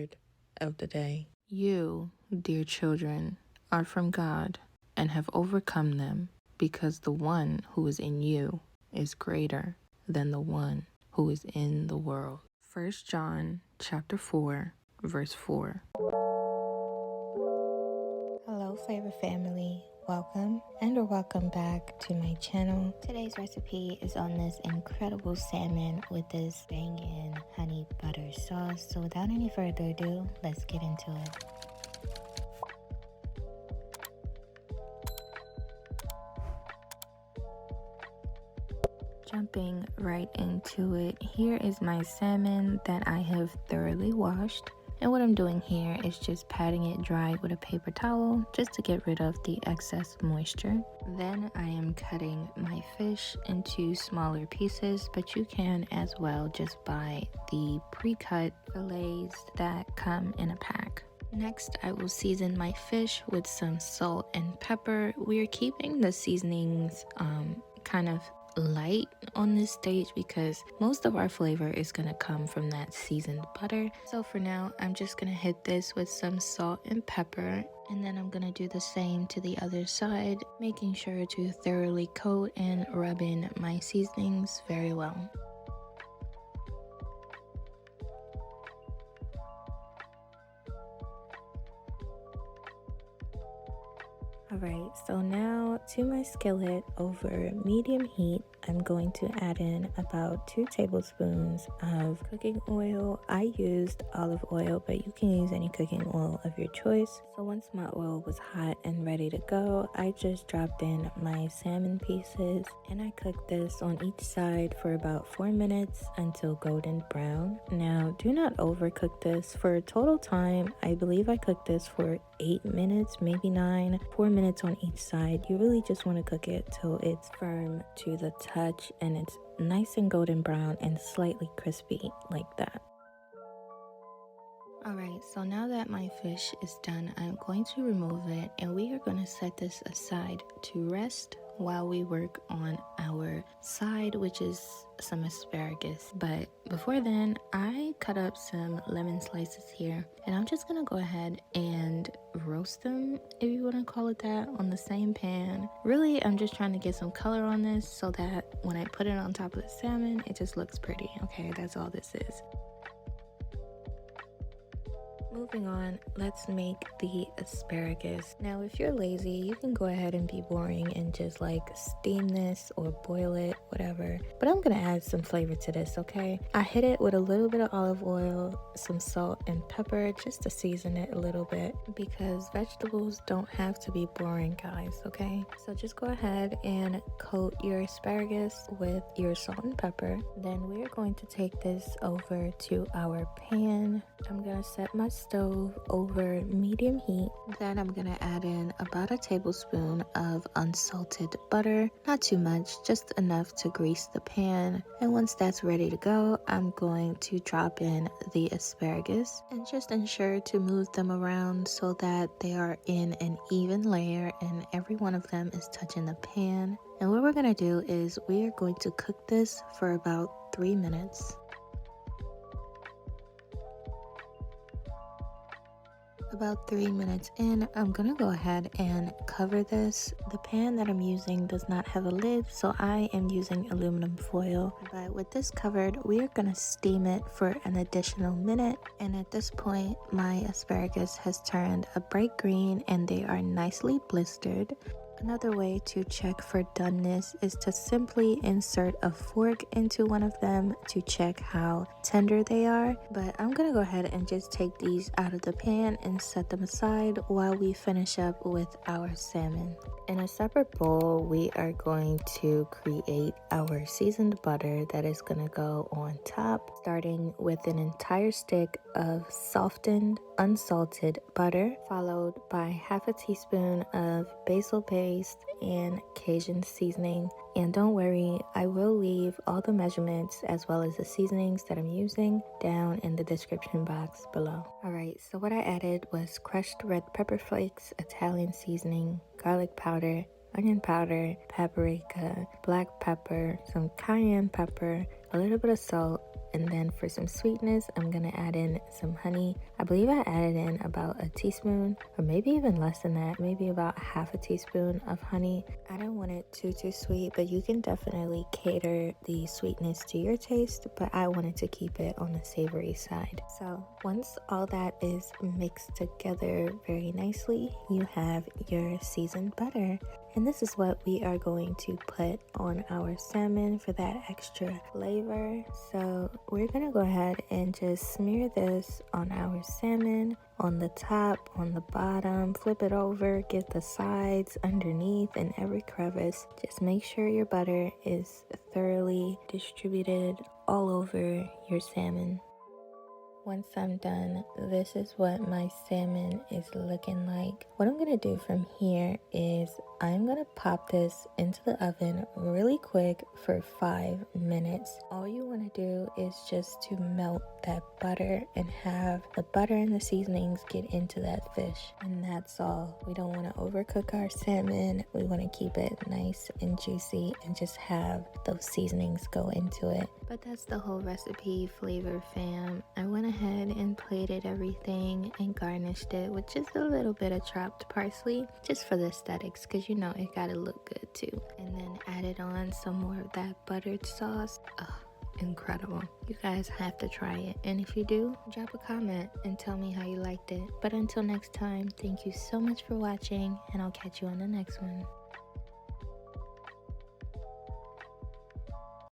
word of the day. You, dear children, are from God and have overcome them, because the one who is in you is greater than the one who is in the world. 1 John chapter 4, verse 4. Hello flavor family, welcome back to my channel. Today's recipe is on this incredible salmon with this bangin' honey butter sauce. So without any further ado, let's get into it. Jumping right into it, here is my salmon that I have thoroughly washed. And what I'm doing here is just patting it dry with a paper towel just to get rid of the excess moisture. Then I am cutting my fish into smaller pieces, but you can as well just buy the pre-cut fillets that come in a pack. Next, I will season my fish with some salt and pepper. We're keeping the seasonings kind of light on this stage because most of our flavor is going to come from that seasoned butter. So for now, I'm just going to hit this with some salt and pepper, and then I'm going to do the same to the other side, making sure to thoroughly coat and rub in my seasonings very well. Alright, so now to my skillet over medium heat, I'm going to add in about 2 tablespoons of cooking oil. I used olive oil, but you can use any cooking oil of your choice. So once my oil was hot and ready to go, I just dropped in my salmon pieces and I cooked this on each side for about 4 minutes until golden brown. Now, do not overcook this. For a total time, I believe I cooked this for 8 minutes, maybe 9, 4 minutes on each side. You really just want to cook it till it's firm to the touch and it's nice and golden brown and slightly crispy like that. Alright, so now that my fish is done, I'm going to remove it and we are going to set this aside to rest while we work on our side, which is some asparagus. But before then, I cut up some lemon slices here and I'm just gonna go ahead and roast them, if you want to call it that, on the same pan. Really, I'm just trying to get some color on this so that when I put it on top of the salmon, it just looks pretty. Okay, that's all this is. Moving on, let's make the asparagus. Now, if you're lazy, you can go ahead and be boring and just like steam this or boil it, whatever. But I'm gonna add some flavor to this, okay? I hit it with a little bit of olive oil, some salt and pepper just to season it a little bit because vegetables don't have to be boring, guys, okay? So just go ahead and coat your asparagus with your salt and pepper. Then we're going to take this over to our pan. I'm gonna set my stove over medium heat. Then I'm gonna add in about a tablespoon of unsalted butter. Not too much, just enough to grease the pan. And once that's ready to go, I'm going to drop in the asparagus and just ensure to move them around so that they are in an even layer and every one of them is touching the pan. And what we're gonna do is we are going to cook this for about 3 minutes. About 3 minutes in, I'm gonna go ahead and cover this. The pan that I'm using does not have a lid, so I am using aluminum foil. But with this covered, we are gonna steam it for an additional minute. And at this point, my asparagus has turned a bright green and they are nicely blistered. Another way to check for doneness is to simply insert a fork into one of them to check how tender they are. But I'm gonna go ahead and just take these out of the pan and set them aside while we finish up with our salmon. In a separate bowl, we are going to create our seasoned butter that is gonna go on top, starting with an entire stick of softened, unsalted butter, followed by half a teaspoon of basil paste and Cajun seasoning. And don't worry, I will leave all the measurements as well as the seasonings that I'm using down in the description box below. Alright, so what I added was crushed red pepper flakes, Italian seasoning, garlic powder, onion powder, paprika, black pepper, some cayenne pepper, a little bit of salt, And then for some sweetness, I'm gonna add in some honey. I believe I added in about a teaspoon, or maybe even less than that, maybe about half a teaspoon of honey. I don't want it too sweet, but you can definitely cater the sweetness to your taste, but I wanted to keep it on the savory side. So once all that is mixed together very nicely, you have your seasoned butter. And this is what we are going to put on our salmon for that extra flavor. So we're gonna go ahead and just smear this on our salmon, on the top, on the bottom, flip it over, get the sides, underneath, and every crevice. Just make sure your butter is thoroughly distributed all over your salmon. Once I'm done, this is what my salmon is looking like. What I'm gonna do from here is I'm gonna pop this into the oven really quick for 5 minutes. All you wanna do is just to melt that butter and have the butter and the seasonings get into that fish. And that's all. We don't wanna overcook our salmon. We wanna keep it nice and juicy and just have those seasonings go into it. But that's the whole recipe, flavor fam. I went ahead and plated everything and garnished it with just a little bit of chopped parsley, just for the aesthetics, because you know it gotta look good too. And then added on some more of that buttered sauce. Incredible. You guys have to try it, and if you do, drop a comment and tell me how you liked it. But until next time, thank you so much for watching, and I'll catch you on the next one.